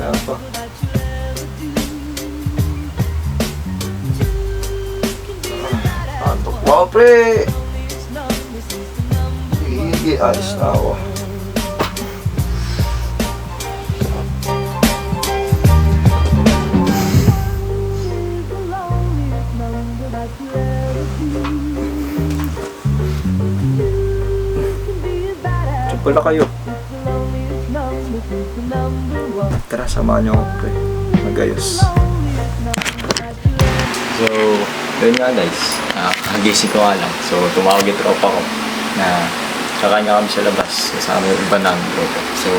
Wala pa. Antok mo, pre! Sige, ayos na ako. Pala kayo. Tara, samahan niyo ako, pre. Magayos. So, yun nga guys. Nagising ko nga lang. So, tumawag yung tropa ko na kakain nga kami sa labas kasama yung iba namin tropa. So,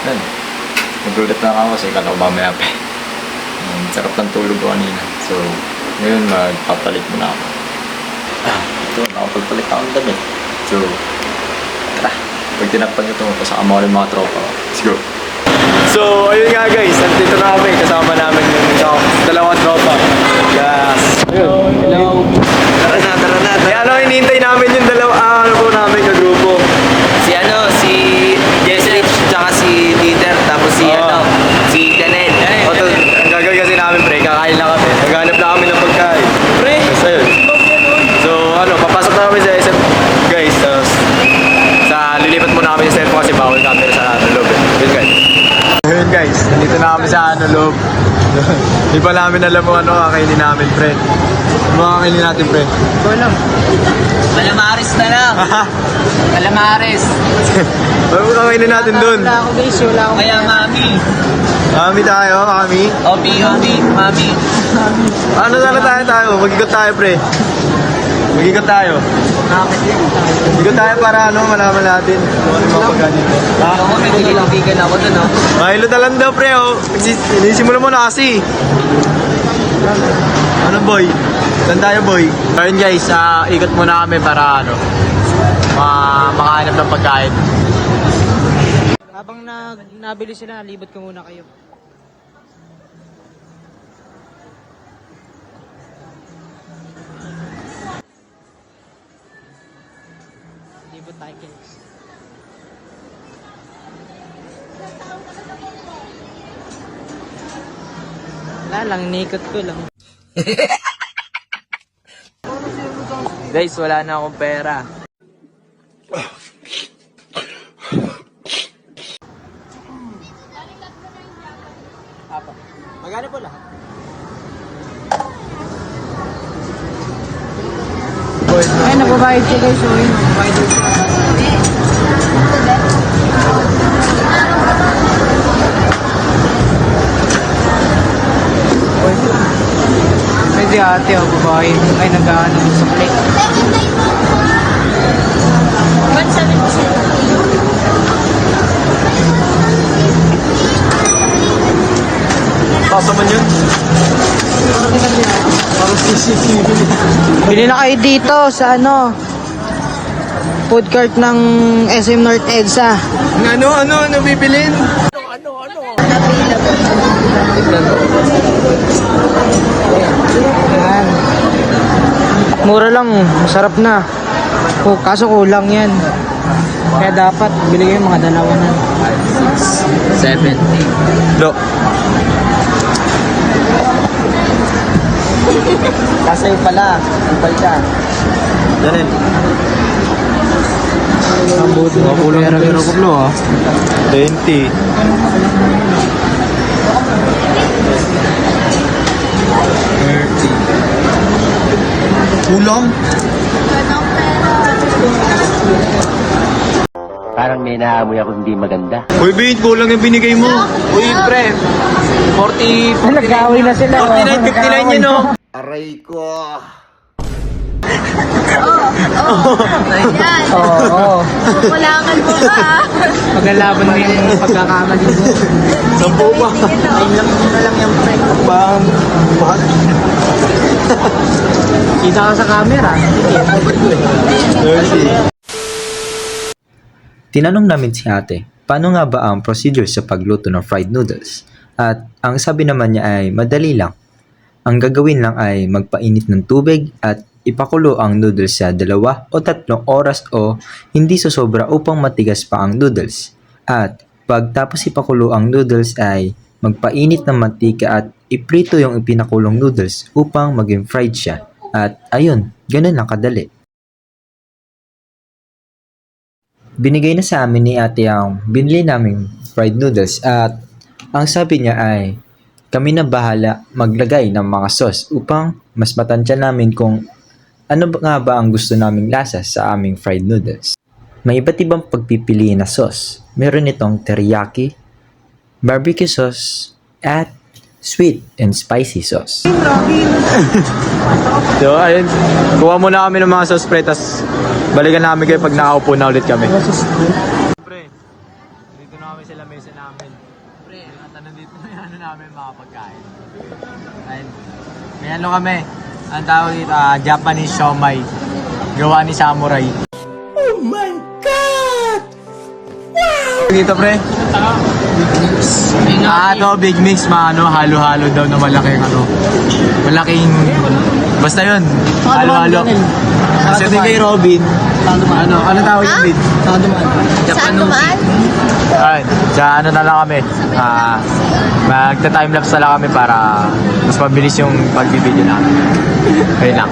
yun. Nagulat na ako kasi kala ko mamaya pa. Sarap ng tulog ko kanina. So, ngayon magpapalit muna ako. Ito, nakapagpalit ako ng damit. So, tara. Pag tinakpan nyo ito, kasama ko rin mga tropa. Let's go! So, ayun nga guys, nandito na kami, kasama namin yung dalawang tropa. Yes! Hello! Tara na! Ano, hinihintay namin yung ano po namin, kagrupo. Si Jesrich, tsaka si Dieter, tapos si Canel. Ito, ang gagawin kasi namin, pre, kakain lang kami. Naghanap lang kami ng pagkain. Pre! Basta yun. So, papasok na kami sa SM, guys. Lilipat muna kami sa cellphone kasi bawal camera sa loob. Yun guys. Yun guys, nandito na kami sa loob. Di pa namin alam kung ano kakainin namin, pre. Ano kakainin natin, pre? Ito lang. Calamares na lang. Calamares. Ano kakainin natin dun? Wala ako guys, wala ako. Kaya mami. Mami tayo, mami. Obi, mami. Ano sana tayo? Mag-ikot tayo, pre. Mag-ikot tayo. Mag-ikot tayo para malaman natin kung ano mga pagkanin. Ako mo, may nililibigan ako dun, no? Mahilo talang daw, pre, oh. Inisimula mo na kasi. Ano, boy? Saan tayo, boy? Ayun, guys, ikot muna kami para, makahanap ng pagkain. Habang nabili sila, libot ko muna kayo. Libot tayo, kids. Wala lang, nikot ko lang. Guys, wala na akong pera. Magkano po lahat? Ay, nababayad siya guys. So, yun, nababayad siya. Pwede ate, babae. Ay, nag-ano sa plate. Pasa man yun? Parang CCTV. Bili na kayo dito sa food court ng SM North EDSA. Ano bibilin? Yan. Mura lang, masarap na. Kaso kulang yan. Kaya dapat bili kayo mga dalawa na. 70. Lo. Kasayo pala, ipal ka. Janin. Ang buti na Kulang pera, na guys. ko blo, 20. Kulang? Parang may naamoy ako hindi maganda. Uy, Bin, kulang yung binigay mo. Uy, pre. 40. Nag-away na sila. 49, 59 yun, no? Aray ko. Ayan. Oo. Kulangan mo ba? Maglalaban na yung pagkakamali mo. Sampo pa. Ayun na lang yung pre. Bang. Kita ka sa camera. Mercy. Tinanong namin si ate, paano nga ba ang procedure sa pagluto ng fried noodles? At ang sabi naman niya ay madali lang. Ang gagawin lang ay magpainit ng tubig at ipakulo ang noodles sa 2 o 3 oras o hindi sosobra upang matigas pa ang noodles. At pagtapos ipakulo ang noodles ay magpainit ng mantika at iprito yung ipinakulong noodles upang maging fried siya. At ayun, ganun lang kadali. Binigay na sa amin ni ate ang binili naming fried noodles at ang sabi niya ay kami na bahala maglagay ng mga sauce upang mas matansya namin kung ano nga ba ang gusto naming lasa sa aming fried noodles. May iba't ibang pagpipiliin na sauce. Meron itong teriyaki, barbecue sauce, at sweet and spicy sauce. So, ayun. Kuha muna kami ng mga sauce pre, tas balikan namin kayo pag nakaupo na ulit kami. Pre, dito na kami sa lamesa namin. Pre, at nandito na yung ano namin mga pagkain. Ayun. May ano kami. Ang tawag dito, Japanese siomai. Gawa ni Samurai. Oh my God! Wow! Dito pre. Ito, big mix, ano, halo-halo daw na malaking ano. Malaking, basta yun, halo-halo. Kasi kay Robin, ano tawag yung Bin? Saan dumaan? Alright, sa ano na lang kami, magta-timelapse na lang kami para mas mabilis yung pagbibideo namin. Ayun lang.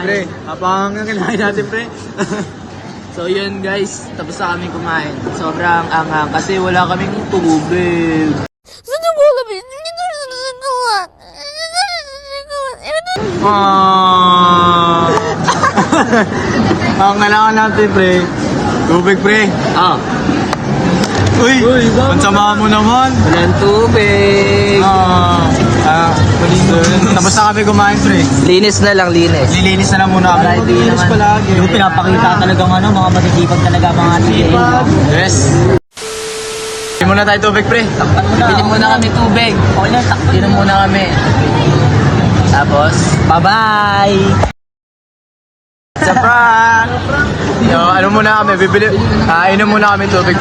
Pre, habang kailangan natin pre. So yun guys, tapos na kami kumain. Sobrang anghang kasi wala kaming tubig. Ang kailangan natin pre, tubig pre. Uy, ang sama mo naman. Walang tubig. Tapos na kami kumain pre. Linis na lang, linis. Lilinis na lang muna kami. Linis palagi. Yung pinapakita talagang ano, mga matitipag talaga mga tigil. Yes. Hindi muna tayo tubig pre. Bili muna kami tubig. Okay na, takbo. Bili muna kami. Tapos, Bye-bye! Sa prank! Yo, ano muna kami, bibili, inom muna kami tubig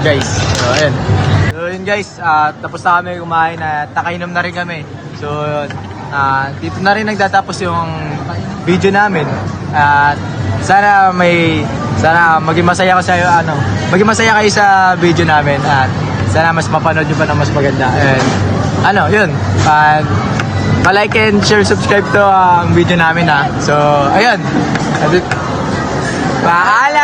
guys. So, ayun. So, yun guys, tapos na kami kumain at nakainom na rin kami. So, dito na rin nagtatapos yung video namin. At sana maging masaya kayo sa video namin at sana mas mapanood nyo pa ng mas maganda. And, yun. Pa-like and share, subscribe to ang video namin ha. So, ayun. Paalam!